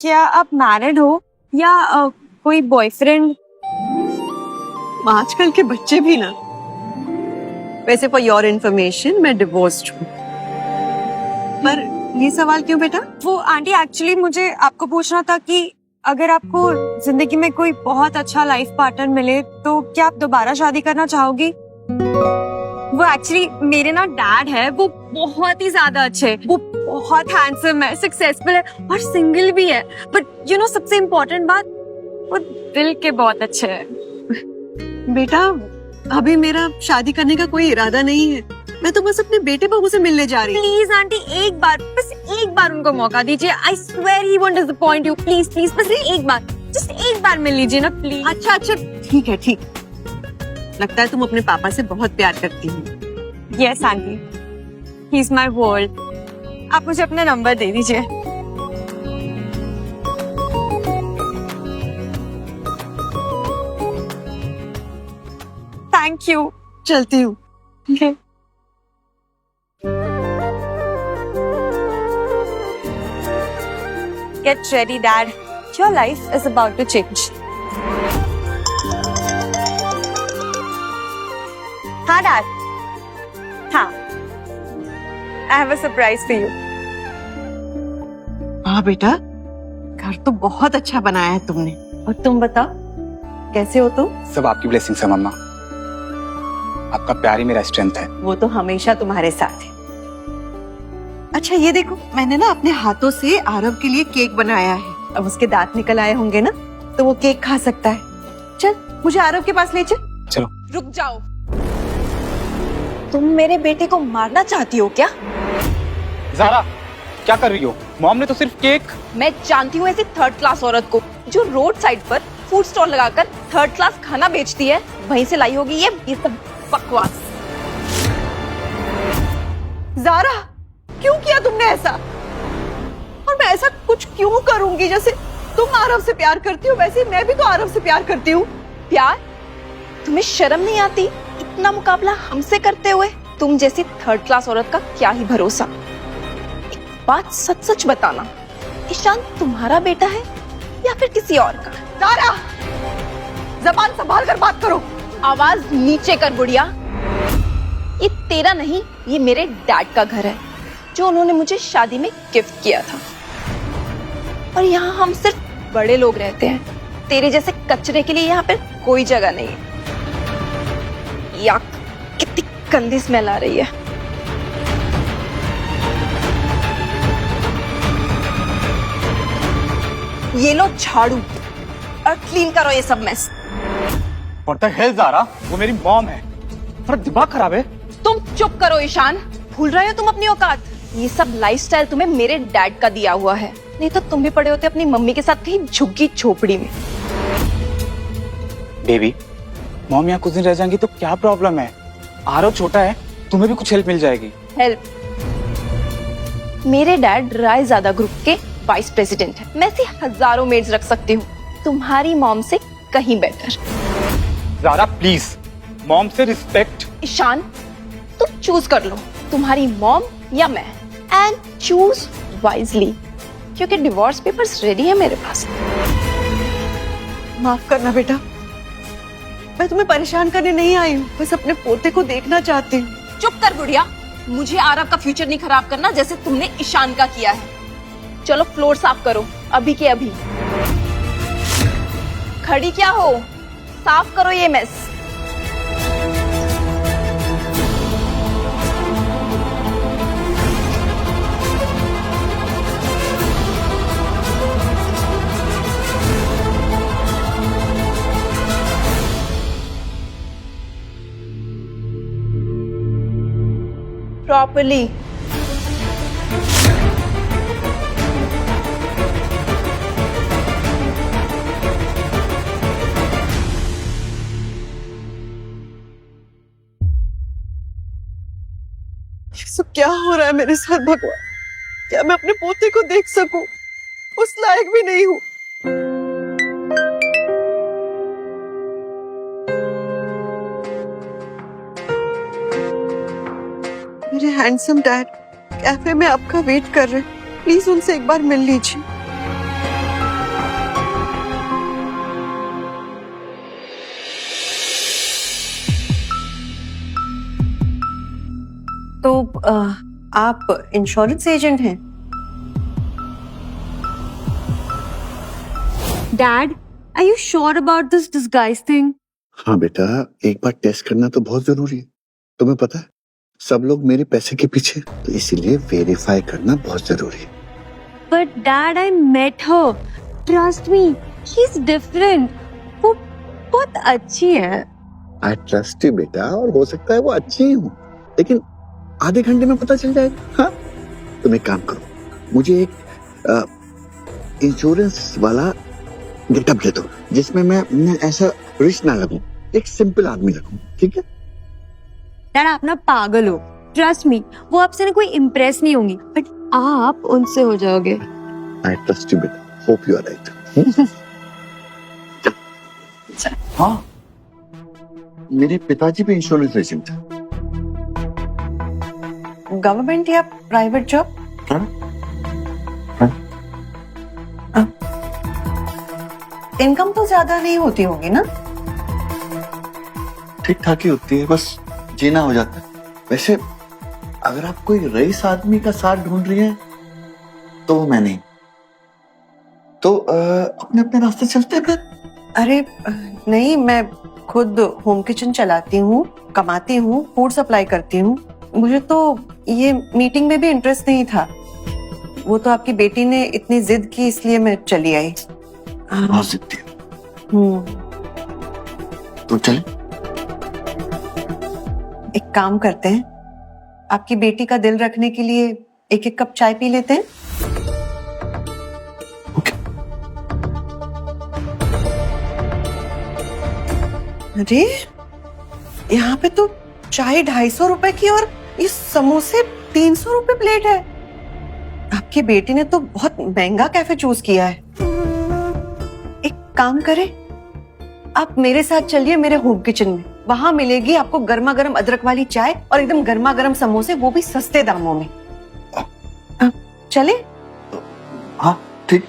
क्या आप मैरिड हो या कोई बॉयफ्रेंड? आजकल के बच्चे भी ना। वैसे फॉर योर इन्फॉर्मेशन मैं डिवोर्स्ड हूँ। पर ये सवाल क्यों बेटा? वो आंटी एक्चुअली मुझे आपको पूछना था कि अगर आपको जिंदगी में कोई बहुत अच्छा लाइफ पार्टनर मिले तो क्या आप दोबारा शादी करना चाहोगी? वो एक्चुअली मेरे ना डैड है, वो बहुत ही ज्यादा अच्छे हैं, वो बहुत हैंडसम है, सक्सेसफुल है और सिंगल भी है। बट यू नो सबसे इम्पोर्टेंट बात, वो दिल के बहुत अच्छे हैं। बेटा अभी मेरा शादी करने का कोई इरादा नहीं है। मैं तो बस अपने बेटे बहू से मिलने जा रही हूँ। प्लीज आंटी एक बार, बस एक बार उनको मौका दीजिए। I swear he won't disappoint you. Please please बस एक बार, जस्ट एक बार मिल लीजिए ना प्लीज। अच्छा अच्छा ठीक है ठीक। लगता है तुम अपने पापा से बहुत प्यार करती हो। Yes aunty, he is my world. आप मुझे अपना नंबर दे दीजिए। Thank you. चलती हूँ। Okay. Get ready, Dad. Your life is about to change. हाँ, Dad. हाँ. I have a surprise for you. हाँ बेटा, घर तो बहुत अच्छा बनाया है तुमने। और तुम बताओ कैसे हो तुम? सब आपकी ब्लेसिंग है मम्मा। आपका प्यार ही मेरा स्ट्रेंथ है। वो तो हमेशा तुम्हारे साथ है। अच्छा ये देखो, मैंने ना अपने हाथों से आरव के लिए केक बनाया है। अब उसके दांत निकल आए होंगे ना, तो वो केक खा सकता है। चल मुझे आरव के पास ले चल। चलो। रुक जाओ। तुम मेरे बेटे को मारना चाहती हो क्या? ज़ारा, क्या कर रही हो? मॉम ने तो सिर्फ केक। मैं जानती हूँ ऐसी थर्ड क्लास औरत को जो रोड साइड पर फूड स्टॉल लगाकर थर्ड क्लास खाना बेचती है। वहीं से लाई होगी ये सब बकवास। ज़ारा, क्यों किया तुमने ऐसा? और मैं ऐसा कुछ क्यों करूंगी? जैसे तुम आरव से प्यार करती हो वैसे मैं भी तो आरव से प्यार करती हूँ। प्यार? तुम्हें शर्म नहीं आती इतना मुकाबला हमसे करते हुए? तुम जैसी थर्ड क्लास औरत का क्या ही भरोसा। एक बात सच सच बताना, ईशान तुम्हारा बेटा है या फिर किसी और का? ज़ारा, ज़बान संभाल कर बात करो। आवाज नीचे कर बुढ़िया। ये तेरा नहीं, ये मेरे डैड का घर है जो उन्होंने मुझे शादी में गिफ्ट किया था। और यहाँ हम सिर्फ बड़े लोग रहते हैं। तेरे जैसे कचरे के लिए यहाँ पर कोई जगह नहीं है। याक, कितनी गंदी स्मेल आ रही है। ये लो झाड़ू और क्लीन करो ये सब mess. What the hell Zara? वो मेरी मॉम है। थोड़ा दिमाग खराब है। तुम चुप करो ईशान, भूल रहे हो तुम अपनी औकात। ये सब लाइफस्टाइल तुम्हें मेरे डैड का दिया हुआ है, नहीं तो तुम भी पड़े होते अपनी मम्मी के साथ कहीं झुग्गी झोपड़ी में। बेबी, मॉम यहाँ कुछ दिन रह जाएंगी तो क्या प्रॉब्लम है? आरव छोटा है, तुम्हें भी कुछ हेल्प मिल जाएगी। हेल्प? मेरे डैड रायजादा ग्रुप के वाइस प्रेसिडेंट है। मैं ऐसी हजारों मेड्स रख सकती हूँ, तुम्हारी मॉम से कहीं बेटर। ज़ारा प्लीज, मॉम से रिस्पेक्ट। ईशान, तुम चूज कर लो, तुम्हारी मॉम या मैं, एंड चूज वाइजली, क्योंकि डिवोर्स पेपर्स रेडी है मेरे पास। माफ करना बेटा, मैं तुम्हें परेशान करने नहीं आई हूँ, बस अपने पोते को देखना चाहती हूँ। चुप कर बुढ़िया, मुझे आरव का फ्यूचर नहीं खराब करना जैसे तुमने ईशान का किया है। चलो फ्लोर साफ करो, अभी के अभी। खड़ी क्या हो, साफ करो ये मेस। प्रॉपर्ली। सब क्या हो रहा है मेरे साथ भगवान? क्या मैं अपने पोते को देख सकूं? उस लायक भी नहीं हूं। मेरे हैंडसम डैड कैफे में आपका वेट कर रहे हैं, प्लीज उनसे एक बार मिल लीजिए। आप इंश्योरेंस एजेंट हैं? Dad, are you sure about this disguise thing? हाँ बेटा, एक बार टेस्ट करना तो बहुत जरूरी है। तुम्हें पता है सब लोग मेरे पैसे के पीछे हैं, तो इसीलिए वेरीफाई करना बहुत जरूरी है। But Dad, I met her. Trust me, she's different. वो बहुत अच्छी है. आई ट्रस्ट यू बेटा, और हो सकता है वो अच्छी ही हो, लेकिन आधे घंटे में पता चल जाएगा। हाँ, तुम एक काम करो, मुझे एक इंश्योरेंस वाला गेटअप दे दो, जिसमें मैं ऐसा रिच ना लगूं, एक सिंपल आदमी लगूं, ठीक है? Dad, आप ना पागल हो. Trust me, वो आपसे ना कोई इम्प्रेस नहीं होंगी, बट आप उनसे हो जाओगे. आई ट्रस्ट यू बेटा, होप यू आर राइट। हाँ, मेरे पिताजी भी इंश्योरेंस एजेंट थे। गवर्नमेंट या प्राइवेट जॉब? इनकम तो ज्यादा नहीं होती होगी ना? ठीक ठाक ही होती है, बस जीना हो जाता है। वैसे अगर आप कोई रईस आदमी का साथ ढूंढ रही हैं तो वो मैं नहीं, तो अपने अपने रास्ते चलते हैं फिर। अरे नहीं, मैं खुद होम किचन चलाती हूँ, कमाती हूँ, फूड सप्लाई करती हूँ। मुझे तो ये मीटिंग में भी इंटरेस्ट नहीं था, वो तो आपकी बेटी ने इतनी जिद की इसलिए मैं चली आई। बहुत जिद्दी है। तो चले, एक काम करते हैं, आपकी बेटी का दिल रखने के लिए एक एक कप चाय पी लेते हैं। ओके। अरे यहाँ पे तो चाय 250 रुपए की और ये समोसे 300 रुपए प्लेट है। आपकी बेटी ने तो बहुत महंगा कैफे चूज किया है। एक काम करें, आप मेरे साथ चलिए मेरे होम किचन में, वहां मिलेगी आपको गर्मा गर्म अदरक वाली चाय और एकदम गर्मा गर्म समोसे, वो भी सस्ते दामों में। चले? हाँ ठीक।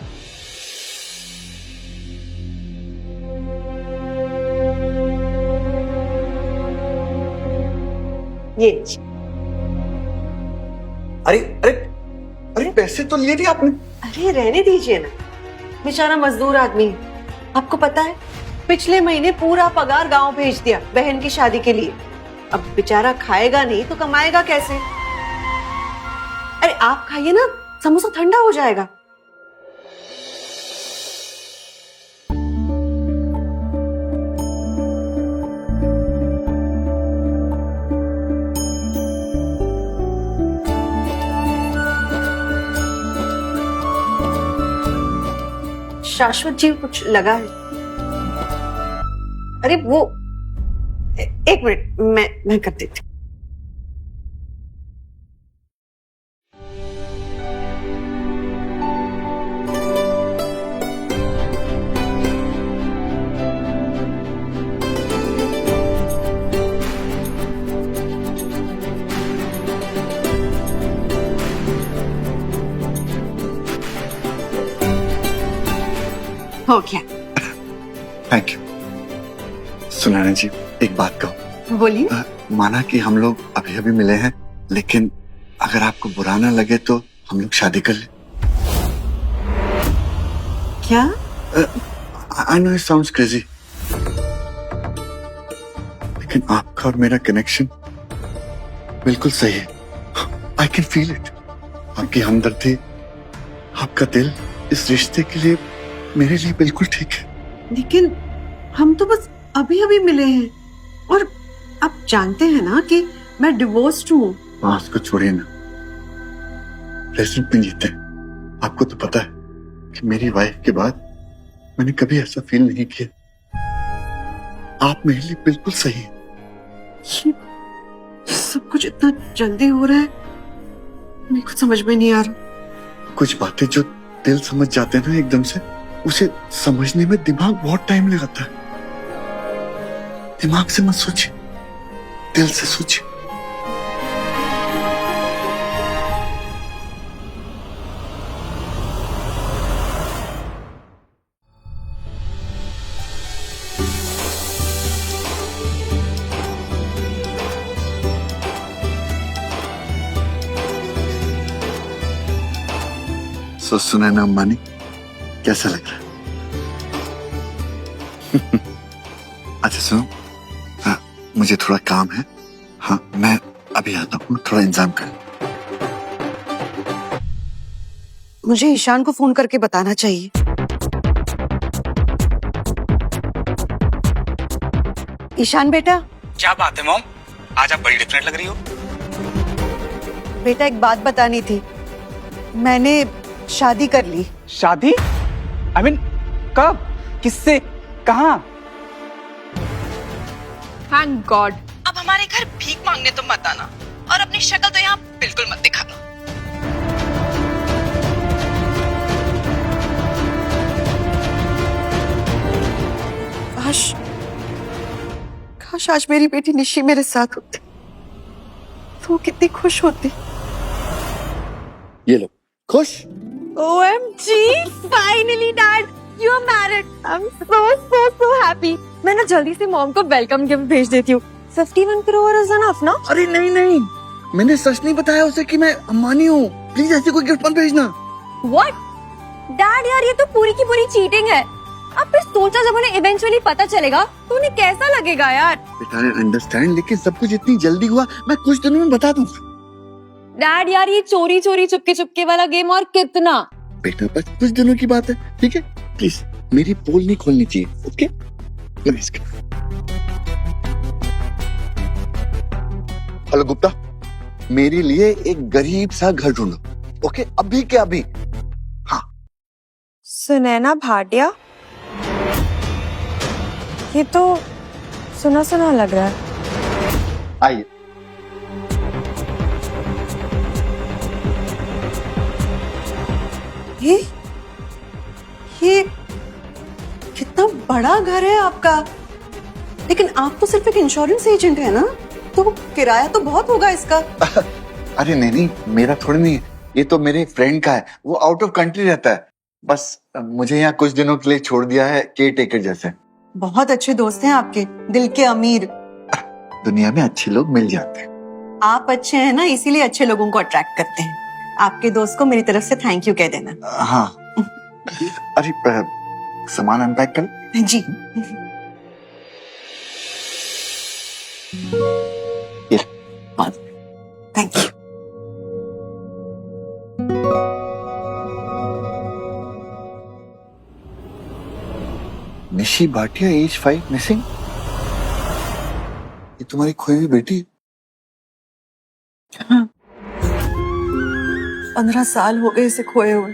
ये अरे अरे अरे, पैसे तो लिए थे आपने। अरे रहने दीजिए ना, बेचारा मजदूर आदमी है। आपको पता है पिछले महीने पूरा पगार गांव भेज दिया बहन की शादी के लिए। अब बेचारा खाएगा नहीं तो कमाएगा कैसे? अरे आप खाइए ना, समोसा ठंडा हो जाएगा। शाश्वत जी कुछ लगा है? अरे वो एक मिनट, मैं कर देती हूँ। हो गया। Thank you. सुनैना जी, एक बात कहो। बोलिए। माना कि हम लोग अभी अभी मिले हैं, लेकिन अगर आपको बुरा ना लगे तो हम लोग शादी कर ले। क्या? I know it sounds crazy, लेकिन आपका और मेरा कनेक्शन बिल्कुल सही है। I can feel it. आपकी हमदर्दी, आपका दिल इस रिश्ते के लिए मेरे लिए बिल्कुल ठीक है। लेकिन हम तो बस अभी अभी मिले हैं, और आप जानते हैं ना कि मैं डिवोर्स्ड हूँ। पास को छोड़िए ना, प्रेजेंट में जीते हैं। आपको तो पता है कि मेरी वाइफ के बाद मैंने कभी ऐसा फील नहीं किया। आप मेरे लिए बिल्कुल सही हैं। ये सब कुछ इतना जल्दी हो रहा है, मेरे को समझ में नहीं आ रहा। कुछ बातें जो दिल समझ जाते हैं ना एकदम से, उसे समझने में दिमाग बहुत टाइम लगाता है। दिमाग से मत सोचिए, दिल से सोचिए। सो सुनैना अंबानी, कैसा लग रहा है? अच्छा सुनो, हाँ, मुझे थोड़ा काम है। हाँ, मैं अभी आता हूँ, थोड़ा इंतजाम कर। मुझे ईशान को फोन करके बताना चाहिए। ईशान बेटा, क्या बात है मॉम, आज आप बड़ी डिफरेंट लग रही हो। बेटा एक बात बतानी थी, मैंने शादी कर ली। शादी? आई मीन कब, किससे, कहाँ? Thank God. अब हमारे घर भीख मांगने तो मत आना, और अपनी शक्ल तो यहाँ बिल्कुल मत दिखाना। काश काश आज मेरी बेटी निशी मेरे साथ होती तो वो कितनी खुश होती। ये लो, खुश? OMG, finally dad, you are married. I'm so happy. मैं ना जल्दी से मॉम को वेलकम गिफ्ट भेज देती हूँ। 51 crore is enough ना? अरे नहीं नहीं, मैंने सच नहीं बताया उसे कि मैं अंबानी हूँ। प्लीज ऐसे कोई गिफ्ट मत भेजना। What? डैड यार ये तो पूरी की पूरी चीटिंग है। अब फिर सोचा जब उन्हें इवेंचुअली पता चलेगा तो उन्हें कैसा लगेगा यार। बेटा अंडरस्टैंड, लेकिन सब कुछ इतनी जल्दी हुआ, मैं कुछ दिनों में बता दूंगा। डैड यार ये चोरी चोरी चुपके चुपके वाला गेम और कितना? बेटा बस कुछ दिनों की बात है, ठीक है? प्लीज मेरी पोल नहीं खोलनी चाहिए, ओके? प्लीज। हेलो गुप्ता, मेरे लिए एक गरीब सा घर ढूंढो, ओके? अभी के अभी। हाँ। सुनैना भाटिया, ये तो सुना सुना लग रहा है। आइए। ये कितना बड़ा घर है आपका, लेकिन आप तो सिर्फ एक इंश्योरेंस एजेंट है ना, तो किराया तो बहुत होगा इसका। अरे नहीं नहीं, मेरा थोड़ी नहीं है, ये तो मेरे फ्रेंड का है, वो आउट ऑफ कंट्री रहता है। बस मुझे यहाँ कुछ दिनों के लिए छोड़ दिया है, केयर टेकर जैसे। बहुत अच्छे दोस्त हैं आपके, दिल के अमीर। दुनिया में अच्छे लोग मिल जाते हैं। आप अच्छे हैं ना, इसीलिए अच्छे लोगों को अट्रैक्ट करते हैं। आपके दोस्त को मेरी तरफ से थैंक यू कह देना। हाँ। अरे सामान अनपैक कर। जी। Thank you. Nishi Bhatia, age 5, missing. ये तुम्हारी खोई हुई बेटी है? 15 साल हो गए इसे खोए हुए,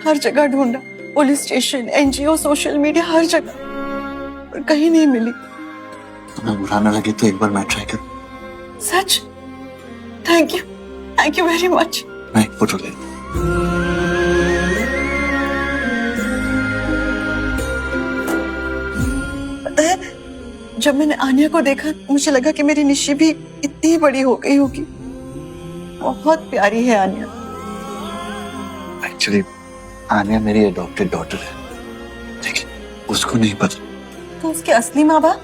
हर जगह ढूंढा, police station, NGO, social media, हर जगह, पर कहीं नहीं मिली। तुम्हें बुरा ना लगे तो एक बार मैं ट्राई करूं? सच? Thank you very much. मैं एक फोटो ले। पता है, जब मैंने आनिया को देखा मुझे लगा कि मेरी निशी भी इतनी बड़ी हो गई होगी। बहुत प्यारी है आनिया। एक्चुअली आनिया मेरी अडॉप्टेड डॉटर है, लेकिन उसको नहीं पता। तो उसके असली माँ बाप?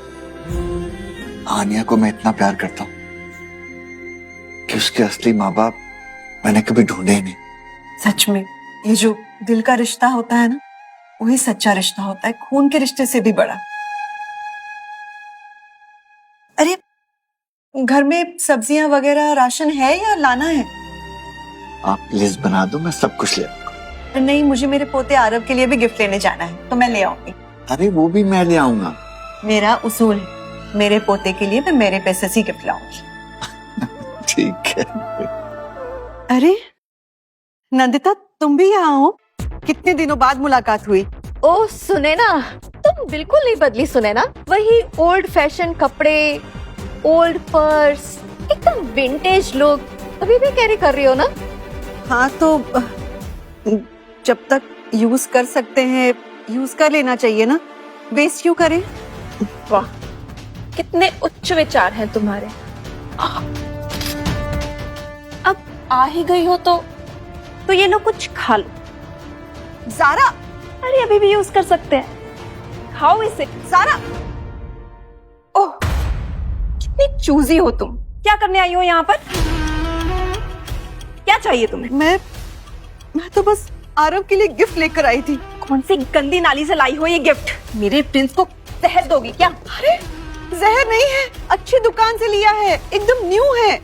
आनिया को मैं इतना प्यार करता हूँ कि उसके असली माँ बाप मैंने कभी ढूंढे ही नहीं। सच में ये जो दिल का रिश्ता होता है ना, वही सच्चा रिश्ता होता है, खून के रिश्ते से भी बड़ा। अरे घर में सब्जियां वगैरह राशन है या लाना है? आप लिस्ट बना दो, मैं सब कुछ ले आऊंगा। नहीं, मुझे मेरे पोते आरव के लिए भी गिफ्ट लेने जाना है, तो मैं ले आऊंगी। अरे वो भी मैं ले आऊंगा। मेरा उसूल है, मेरे पोते के लिए मैं मेरे पैसे से गिफ्ट लाऊंगी। ठीक है। अरे नंदिता, तुम भी यहाँ हो? कितने दिनों बाद मुलाकात हुई। ओ सुनैना, तुम बिल्कुल नहीं बदली सुनैना। वही ओल्ड फैशन कपड़े, ओल्ड पर्स, एकदम विंटेज लुक अभी भी कैरी कर रही हो ना? हाँ तो जब तक यूज कर सकते हैं यूज कर लेना चाहिए ना, वेस्ट क्यों करें? वाह, कितने उच्च विचार हैं तुम्हारे। अब आ ही गई हो तो ये लो, कुछ खा लो। ज़ारा, अरे अभी भी यूज कर सकते हैं, खाओ इसे। ज़ारा, ओह, कितनी चूजी हो तुम। क्या करने आई हो यहाँ पर? क्या चाहिए तुम्हें? मैं तो बस आरव के लिए गिफ्ट लेकर आई थी। कौन सी गंदी नाली से लाई हो ये गिफ्ट? मेरे प्रिंस को जहर दोगी क्या? अरे जहर नहीं है, अच्छी दुकान से लिया है, एकदम न्यू है।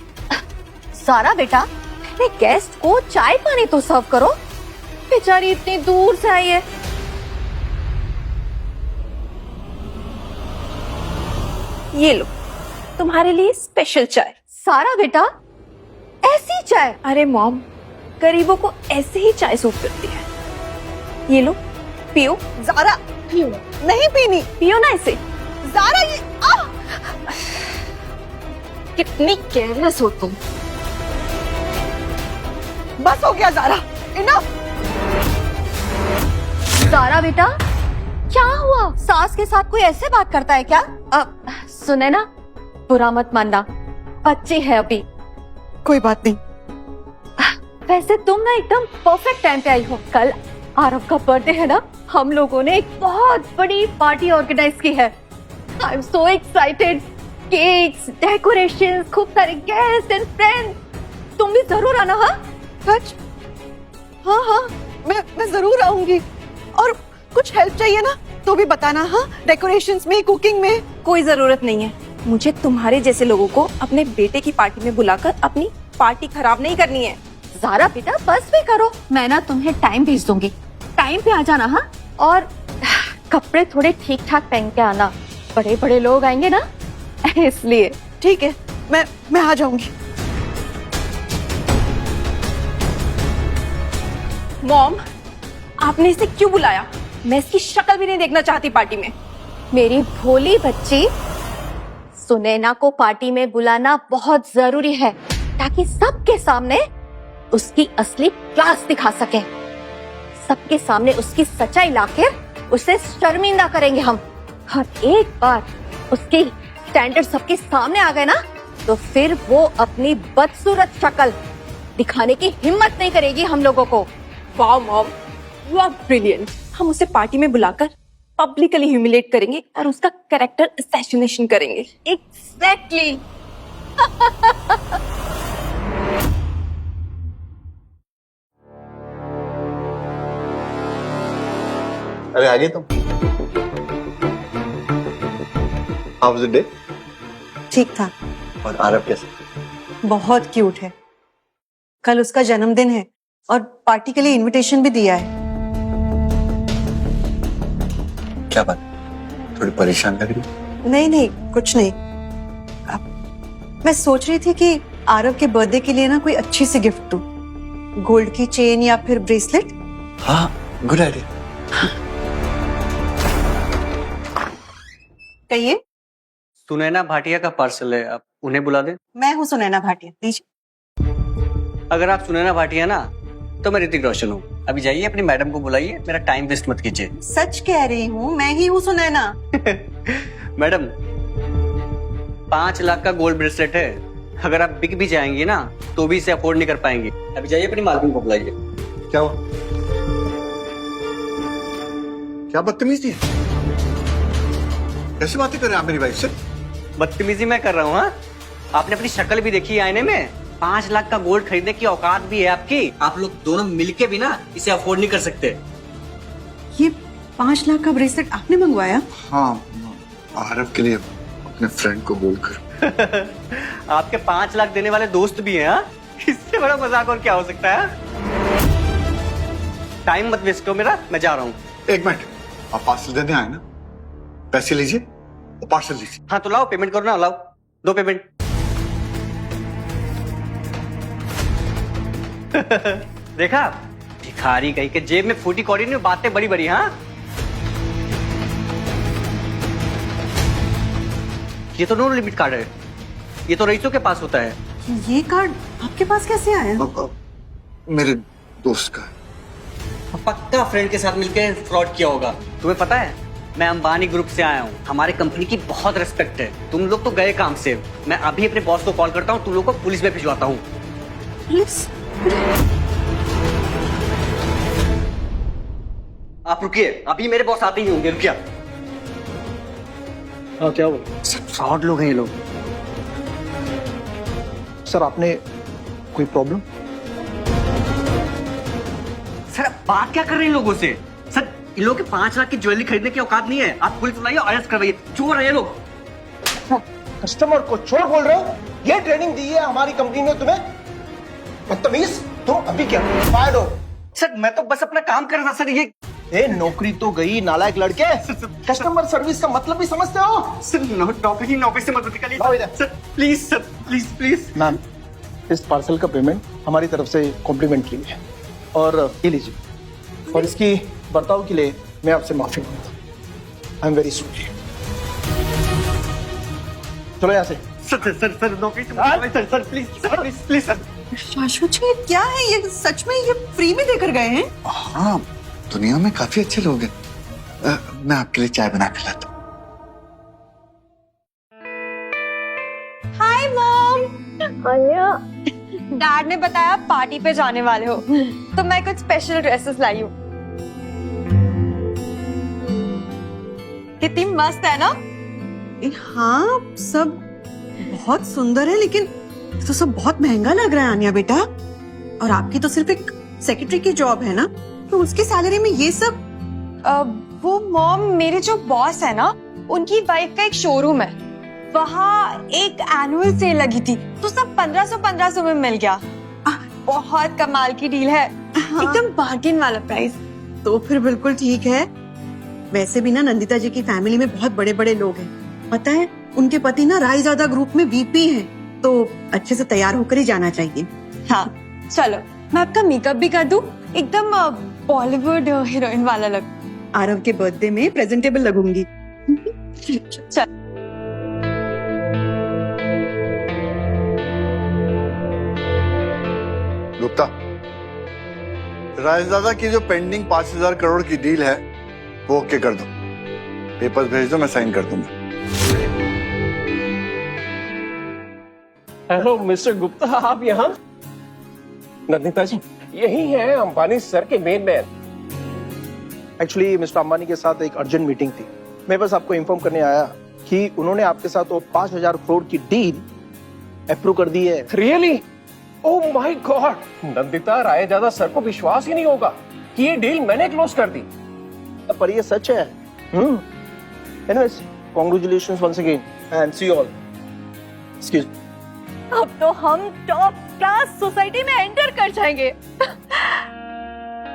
सारा बेटा, पहले गेस्ट को चाय पानी तो सर्व करो। बेचारी इतनी दूर से आई है। ये लो, तुम्हारे लिए स्पेशल चाय। सारा बेटा, ऐसी चाय? अरे मॉम, गरीबों को ऐसे ही चाय सूट करती है। ये लो, पियो। ज़ारा, पियो। नहीं पीनी। पियो ना इसे। ज़ारा, ये कितनी केयरलेस हो तुम। बस हो गया ज़ारा, इनफ। सारा बेटा, क्या हुआ? सास के साथ कोई ऐसे बात करता है क्या? सुने ना, बुरा मत मानना, बच्चे है अभी। कोई बात नहीं। वैसे तुम ना एकदम परफेक्ट टाइम पे आई हो। कल आरव का बर्थडे है ना, हम लोगों ने एक बहुत बड़ी पार्टी ऑर्गेनाइज की है। I am so excited. Cakes, decorations, खूब सारे गेस्ट एंड फ्रेंड्स। तुम भी जरूर आना। हाँ सच? हाँ हाँ, मैं जरूर आऊंगी। और कुछ हेल्प चाहिए ना तो भी बताना। हाँ, डेकोरेशंस में, कुकिंग में। कोई जरूरत नहीं है। मुझे तुम्हारे जैसे लोगों को अपने बेटे की पार्टी में बुलाकर अपनी पार्टी खराब नहीं करनी है। ज़ारा बेटा, बस भी करो। मैं ना तुम्हें टाइम भेज दूंगी, टाइम पे आ जाना। हाँ, और कपड़े थोड़े ठीक ठाक पहन के आना, बड़े बड़े लोग आएंगे ना, इसलिए। ठीक है, मैं आ जाऊंगी। मॉम, आपने इसे क्यों बुलाया? मैं इसकी शक्ल भी नहीं देखना चाहती पार्टी में। मेरी भोली बच्ची, सुनैना को पार्टी में बुलाना बहुत जरूरी है ताकि सबके सामने उसकी असली क्लास दिखा सके। सबके सामने उसकी सच्चाई लाके उसे शर्मिंदा करेंगे हम। और एक बार उसकी स्टैंडर्ड सबके सामने आ गए ना, तो फिर वो अपनी बदसूरत शक्ल दिखाने की हिम्मत नहीं करेगी हम लोगों को। Wow mom, you are brilliant. हम उसे पार्टी में बुलाकर पब्लिकली ह्यूमिलेट करेंगे और उसका कैरेक्टर असैसिनेशन करेंगे। एग्जैक्टली। अरे आगे तुम। How was the day? ठीक था। और आरव कैसे? बहुत क्यूट है। कल उसका जन्मदिन है और पार्टी के लिए इनविटेशन भी दिया है। क्या बात, थोड़ी परेशान लग रही? नहीं नहीं, कुछ नहीं। मैं सोच रही थी कि आरव के बर्थडे के लिए ना कोई अच्छी सी गिफ्ट दूं। गोल्ड की चेन या फिर ब्रेसलेट। हाँ, गुड आइडिया। कहिए। सुनैना भाटिया का पार्सल है, आप उन्हें बुला दें। मैं हूँ सुनैना भाटिया, दीजिए। अगर आप सुनैना भाटिया ना, तो मैं ऋतिक रोशन हूँ। अभी जाइए अपनी मैडम को बुलाइए, मेरा टाइम वेस्ट मत कीजिए। सच कह रही हूँ, मैं ही हूँ सुनैना। मैडम, 5 लाख का गोल्ड ब्रेसलेट है। अगर आप बिक भी जाएंगी ना, तो भी इसे अफोर्ड नहीं कर पाएंगे। अभी जाइए अपनी मालकिन को बुलाइए। क्या हुआ? क्या बदतमीजी है? कैसी बातें कर रहे हैं आप मेरी वाइफ से? बदतमीजी मैं कर रहा हूँ? हाँ, आपने अपनी शक्ल भी देखी है आईने में। 5 लाख का गोल्ड खरीदने की औकात भी है आपकी। आप लोग दोनों मिलके भी ना इसे अफोर्ड नहीं कर सकते। ये 5 लाख का ब्रेसलेट आपने मंगवाया? हाँ, आरव के लिए अपने फ्रेंड को बोलकर। आपके 5 लाख देने वाले दोस्त भी हैं। हाँ? इससे बड़ा मजाक और क्या हो सकता है? टाइम मत वेस्ट करो मेरा, मैं जा रहा हूँ। एक मिनट, आप पार्सल देने आए ना, पैसे लीजिए और पार्सल लीजिए। हाँ तो लाओ, पेमेंट करो ना, लाओ, दो पेमेंट। देखा, भिखारी कहीं के जेब में फूटी कौड़ी नहीं, बातें बड़ी बड़ी। हाँ, ये तो नो लिमिट कार्ड है, ये तो रईसों के पास होता है। ये कार्ड आपके पास कैसे आया? मेरे दोस्त का है। पक्का फ्रेंड के साथ मिलकर फ्रॉड किया होगा। तुम्हें पता है, मैं अंबानी ग्रुप से आया हूँ, हमारे कंपनी की बहुत रिस्पेक्ट है। तुम लोग तो गए काम से, मैं अभी अपने बॉस को कॉल करता हूँ, तुम लोग को पुलिस में भिजवाता हूँ। पुलिस? आप रुकिए, अभी मेरे बॉस आते ही होंगे, रुकिए। हाँ, क्या हुआ? सब फ्रॉड लोग हैं ये लोग। सर, आपने कोई प्रॉब्लम? सर आप बात क्या कर रहे हैं इन लोगों से? सर इन लोगों के 5 लाख की ज्वेलरी खरीदने की औकात नहीं है। आप पुलिस बुलाइए, अरेस्ट करवाइए। चोर है ये लोग। कस्टमर को चोर बोल रहे हो? ये ट्रेनिंग दी है हमारी कंपनी ने तुम्हें? बदतमीज। तो अभी क्या फायर हो? सर मैं तो बस अपना काम कर रहा था सर। ये ए, नौकरी तो गई नालायक लड़के। कस्टमर सर्विस का मतलब भी समझते हो? सर नौकरी से मत निकालिए लाओ इधर। Sir. Please sir, please please. Ma'am, इस पार्सल का पेमेंट हमारी तरफ से कॉम्प्लीमेंट्री है और ये लीजिए। और इसकी बर्ताव के लिए मैं आपसे माफी मांगता हूँ। I am very sorry. चलो यहाँ से। सर नौकरी से मत निकालिए sir. Sir please sir, please sir. शाश्वत जी, ये क्या है? ये सच में ये फ्री में देकर गए हैं? हाँ, दुनिया में काफी अच्छे लोग हैं। मैं आपके लिए चाय बना के लाता हूँ। Hi mom. डैड ने बताया पार्टी पे जाने वाले हो, तो मैं कुछ स्पेशल ड्रेसेस लाई हूँ। कितनी मस्त है ना? हाँ, सब बहुत सुंदर है, लेकिन तो सब बहुत महंगा लग रहा है आन्या बेटा। और आपकी तो सिर्फ एक सेक्रेटरी की जॉब है ना, तो उसकी सैलरी में ये सब? वो मॉम, मेरे जो बॉस है ना, उनकी वाइफ का एक शोरूम है, वहाँ एक एनुअल सेल लगी थी, तो सब 1500 में मिल गया। बहुत कमाल की डील है। एकदम बार्गेन वाला प्राइस। तो फिर बिल्कुल ठीक है। वैसे भी ना नंदिता जी की फैमिली में बहुत बड़े बड़े लोग हैं, पता है? उनके पति ना रायजादा ग्रुप में वीपी हैं, तो अच्छे से तैयार होकर ही जाना चाहिए। हाँ चलो, मैं आपका मेकअप भी कर दूं, एकदम बॉलीवुड हीरोइन वाला लग। आरव के बर्थडे में प्रेजेंटेबल लगूंगी। चल। गुप्ता, रायजादा की जो पेंडिंग 5,000 करोड़ की डील है वो ओके कर दो। पेपर्स भेज दो, मैं साइन कर दूंगा। हेलो मिस्टर गुप्ता, आप यहाँ? नंदिता जी यही है अंबानी सर के main man. Actually mister Ambani के साथ एक अर्जेंट मीटिंग थी। मैं बस आपको इन्फॉर्म करने आया कि उन्होंने आपके साथ वो 5,000 करोड़ की डील अप्रूव कर दी है। Really? Oh my God, Nandita Raizada sir को विश्वास ही नहीं होगा कि ये डील मैंने क्लोज कर दी। पर ये सच है। Anyways, congratulations once again and see you all. Excuse me. अब तो हम टॉप क्लास सोसाइटी में एंटर कर जाएंगे।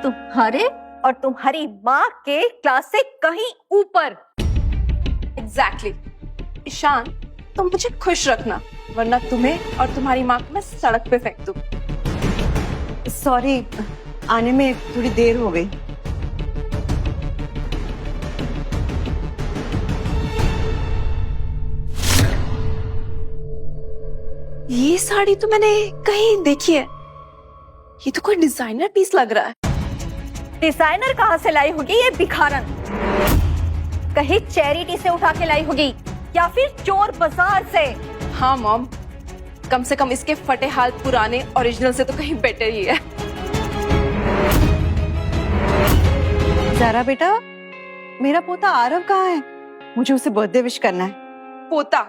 तुम्हारे और तुम्हारी माँ के क्लास से कहीं ऊपर। एग्जैक्टली। ईशान, तुम मुझे खुश रखना, वरना तुम्हें और तुम्हारी माँ को मैं सड़क पे फेंक दूं। सॉरी, आने में थोड़ी देर हो गई। ये साड़ी तो मैंने कहीं देखी है। ये तो कोई डिजाइनर पीस लग रहा है। डिजाइनर कहाँ से लाई होगी ये भिखारन? कहीं चैरिटी से उठा के लाई होगी या फिर चोर बाजार से। हाँ मॉम, कम से कम इसके फटे हाल पुराने ओरिजिनल से तो कहीं बेटर ही है। ज़ारा बेटा, मेरा पोता आरव कहाँ है? मुझे उसे बर्थडे विश करना है। पोता?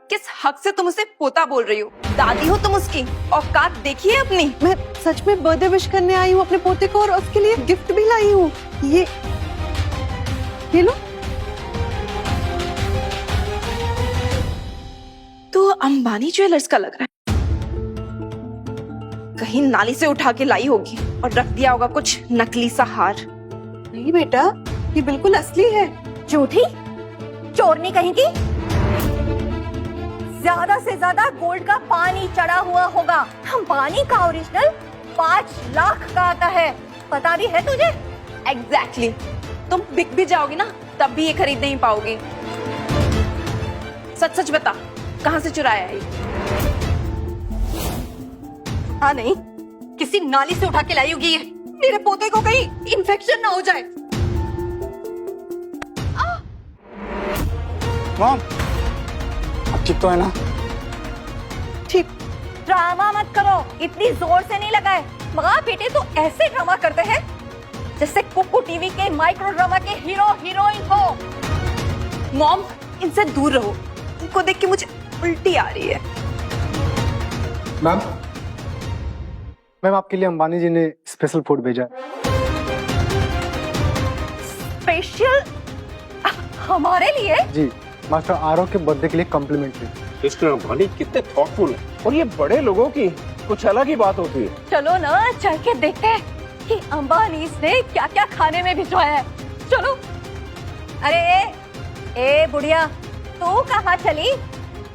किस हक से तुम उसे पोता बोल रही हो? दादी हो तुम उसकी, औकात देखिए अपनी। मैं सच में बर्थडे विश करने आई हूँ अपने पोते को, और उसके लिए गिफ्ट भी लाई हूँ। ये लो। तो अंबानी ज्वेलर्स का लग रहा है। कहीं नाली से उठा के लाई होगी और रख दिया होगा कुछ नकली सा हार। नहीं बेटा, ये बिल्कुल असली है। झूठी चोरनी कहीं की। ज्यादा से ज्यादा गोल्ड का पानी चढ़ा हुआ होगा। अंबानी का ओरिजिनल 5 लाख का आता है, पता भी है तुझे? एग्जैक्टली। तुम बिक भी जाओगी ना, तब भी ये खरीद नहीं पाओगी। सच सच बता, कहाँ से चुराया है ये? हाँ नहीं, किसी नाली से उठा के लाई होगी ये। मेरे पोते को कहीं इन्फेक्शन ना हो जाए। मॉम, अब ठीक तो है ना? ठीक। ड्रामा मत करो, इतनी जोर से नहीं लगाए। माँ बेटे तो ऐसे ड्रामा करते हैं जैसे कुकू टीवी के माइक्रो ड्रामा के हीरो हीरोइन हो। मॉम, इनसे दूर रहो, इनको देख के मुझे उल्टी आ रही है। मैम, आपके लिए अंबानी जी ने स्पेशल फूड भेजा है। स्पेशल हमारे लिए? जी, मास्टर आरव के बर्थडे के लिए कॉम्प्लीमेंट्री। मिस्टर अंबानी कितने थॉटफुल है, और ये बड़े लोगों की कुछ अलग ही बात होती है। चलो ना चल के देखते हैं कि अंबानी ने क्या क्या खाने में भिजवाया है। चलो। अरे ए बुढ़िया, तू कहाँ चली?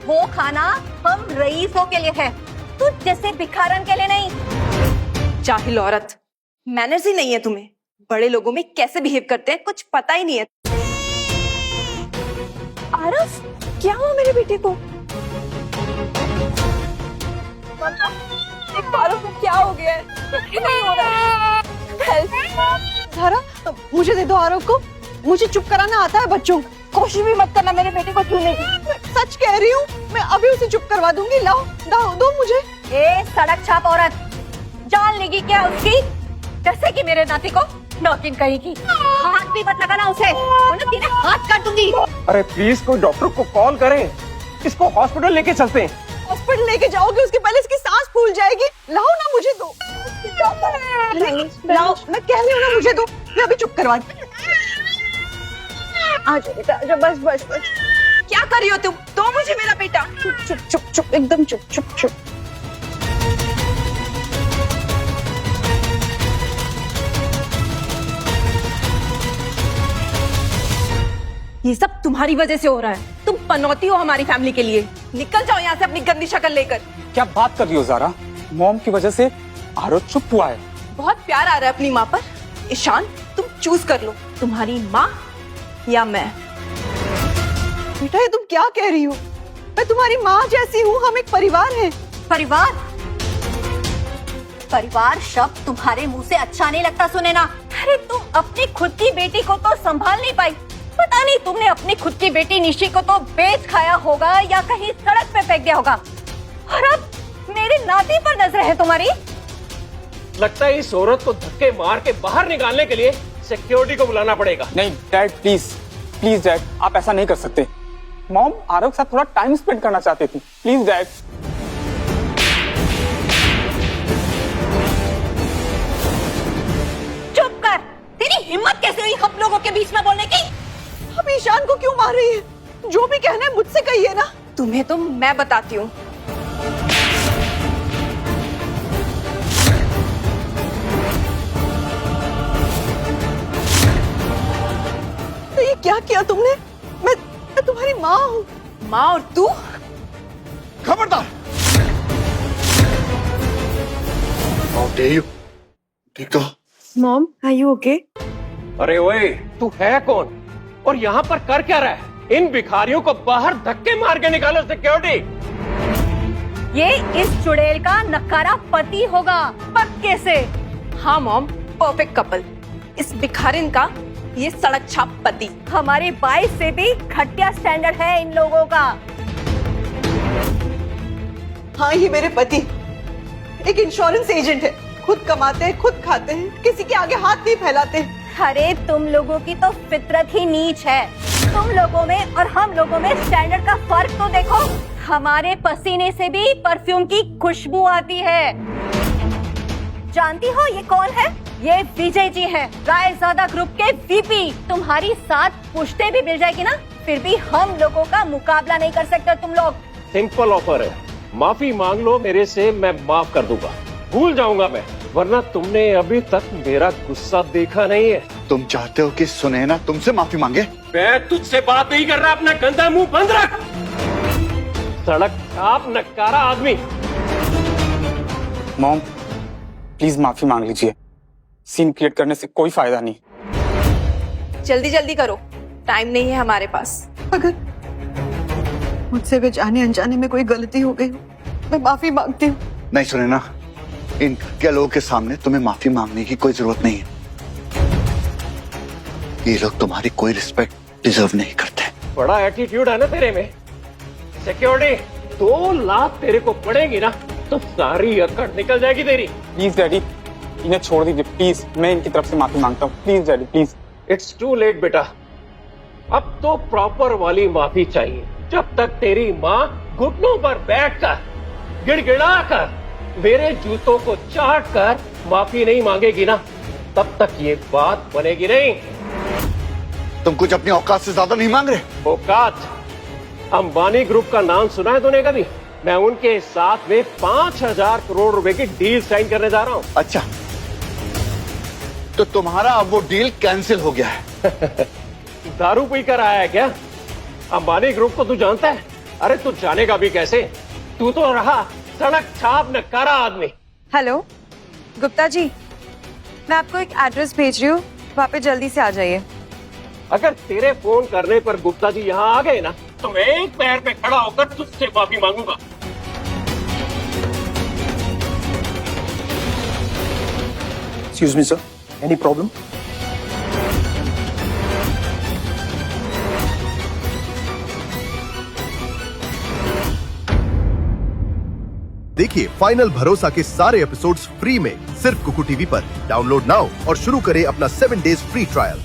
वो खाना हम रईसों के लिए है, तू जैसे भिखारन के लिए नहीं। जाहिल औरत, मैनर्स ही नहीं है तुम्हें। बड़े लोगों में कैसे बिहेव करते हैं कुछ पता ही नहीं है। आरफ, क्या हुआ मेरे बेटे को? आरफ को क्या हो गया है? नहीं हो रहा है। धारा, मुझे दे दो आरव को। मुझे चुप कराना आता है बच्चों को। कोशिश भी मत करना मेरे बेटे को छूने की। मैं सच कह रही हूँ, मैं अभी उसे चुप करवा दूंगी। लाओ, दो मुझे। ए सड़क छाप औरत, जान लेगी क्या उसकी? जैसे कि मेरे नाती को नौकिन कहेगी। हाथ भी मत लगाना उसे, वरना तेरे हाथ काट दूंगी। अरे प्लीज कोई डॉक्टर को कॉल करें, इसको हॉस्पिटल लेके चलते हैं। हॉस्पिटल लेके जाओगे, उसके पहले इसकी सांस फूल जाएगी। लाओ ना, मुझे दो। लाओ, मैं कह रही हूँ ना, मुझे दो। मैं अभी चुप करवा। आजा बेटा, आजा, बस बस बस। क्या कर रही हो तुम? दो मुझे मेरा बेटा। चुप चुप चुप चुप, एकदम चुप चुप चुप। ये सब तुम्हारी वजह से हो रहा है। तुम पनौती हो हमारी फैमिली के लिए। निकल जाओ यहाँ से अपनी गंदी शक्ल लेकर। क्या बात कर रही हो ज़ारा? मॉम की वजह से आरव चुप हुआ है। बहुत प्यार आ रहा है अपनी माँ पर। ईशान, तुम चूज कर लो, तुम्हारी माँ या मैं। बेटा, ये तुम क्या कह रही हो? मैं तुम्हारी माँ जैसी हूँ, हम एक परिवार हैं। परिवार? परिवार शब्द तुम्हारे मुंह से अच्छा नहीं लगता सुने ना। अरे तुम अपनी खुद की बेटी को तो संभाल नहीं पाई। पता नहीं तुमने अपनी खुद की बेटी निशी को तो बेच खाया होगा या कहीं सड़क पे फेंक दिया होगा, और अब मेरे नाती पर नजर है तुम्हारी। लगता है इस औरत को धक्के मार के बाहर निकालने के लिए सिक्योरिटी को बुलाना पड़ेगा। नहीं डैड, प्लीज प्लीज डैड, आप ऐसा नहीं कर सकते। मॉम आरव के साथ थोड़ा टाइम स्पेंड करना चाहती थी। Please dad. चुप कर। तेरी हिम्मत कैसे हुई हम लोगों के बीच में बोलने की? अब ईशान को क्यों मार रही है? जो भी कहना है मुझसे कहिए ना। तुम्हें तो मैं बताती हूँ। तो ये क्या किया तुमने? मैं तुम्हारी माँ हूँ। माँ और तू? खबरदार! How dare you? ठीक तो मॉम, आर यू ओके? अरे ओए, तू है कौन और यहाँ पर कर क्या रहा है? इन भिखारियों को बाहर धक्के मार के निकालो सिक्योरिटी। ये इस चुड़ैल का नकारा पति होगा, पक्के से। हाँ मॉम, परफेक्ट कपल। इस भिखारिन का ये सड़क छाप पति। हमारे 22 से भी घटिया स्टैंडर्ड है इन लोगों का। हाँ, ये मेरे पति एक इंश्योरेंस एजेंट है। खुद कमाते हैं, खुद खाते हैं, किसी के आगे हाथ नहीं फैलाते। अरे तुम लोगों की तो फितरत ही नीच है। तुम लोगों में और हम लोगों में स्टैंडर्ड का फर्क तो देखो। हमारे पसीने से भी परफ्यूम की खुशबू आती है। जानती हो ये कौन है? ये विजय जी है, रायजादा ग्रुप के वीपी। तुम्हारी साथ पुश्ते भी मिल जाएगी ना, फिर भी हम लोगों का मुकाबला नहीं कर सकते तुम लोग। सिंपल ऑफर है, माफी मांग लो मेरे से, मैं माफ कर दूंगा, भूल जाऊंगा मैं। वरना तुमने अभी तक मेरा गुस्सा देखा नहीं है। तुम चाहते हो कि सुनैना तुमसे माफी मांगे? मैं तुझसे बात नहीं कर रहा, अपना गंदा मुंह बंद रख। सड़क छाप नकारा आदमी। मॉम प्लीज माफी मांग लीजिए। सीन क्रिएट करने से कोई फायदा नहीं। जल्दी जल्दी करो, टाइम नहीं है हमारे पास। अगर मुझसे अगर जाने अनजाने में कोई गलती हो गई हो, मैं माफी मांगती हूँ। नहीं सुनैना, इन क्या लोगों के सामने तुम्हें माफी मांगने की कोई जरूरत नहीं है। ये लोग तुम्हारी कोई रिस्पेक्ट डिजर्व नहीं करते। बड़ा एटीट्यूड है ना तेरे में। सिक्योरिटी 2 लाख तेरे को पड़ेगी ना तो सारी अकड़ निकल जाएगी तेरी। प्लीज डैडी, इन्हें छोड़ दीजिए प्लीज। मैं इनकी तरफ से माफी मांगता हूँ। Please daddy please. It's too late बेटा, अब तो प्रॉपर वाली माफी चाहिए। जब तक तेरी माँ घुटनों पर बैठकर गिड़गिड़ा कर मेरे जूतों को चाट कर माफी नहीं मांगेगी ना, तब तक ये बात बनेगी नहीं। तुम कुछ अपनी औकात से ज्यादा नहीं मांग रहे? औकात? अंबानी ग्रुप का नाम सुना है तूने कभी? मैं उनके साथ में 5,000 करोड़ रुपए की डील साइन करने जा रहा हूँ। अच्छा, तो तुम्हारा अब वो डील कैंसिल हो गया है? दारू पी कर आया है क्या? अंबानी ग्रुप को तू जानता है? अरे तू जानेगा भी कैसे? तू तो रहा सड़क छाप नकारा आदमी। हेलो गुप्ता जी, मैं आपको एक एड्रेस भेज रही हूँ, वहाँ पे जल्दी से आ जाइए। अगर तेरे फोन करने पर गुप्ता जी यहाँ आ गए ना, तो मैं एक पैर पे खड़ा होकर तुझसे माफी मांगूंगा। Excuse me sir, any problem? देखिए फाइनल भरोसा के सारे एपिसोड्स फ्री में सिर्फ कुकू टीवी पर। डाउनलोड नाउ और शुरू करें अपना 7 डेज फ्री ट्रायल।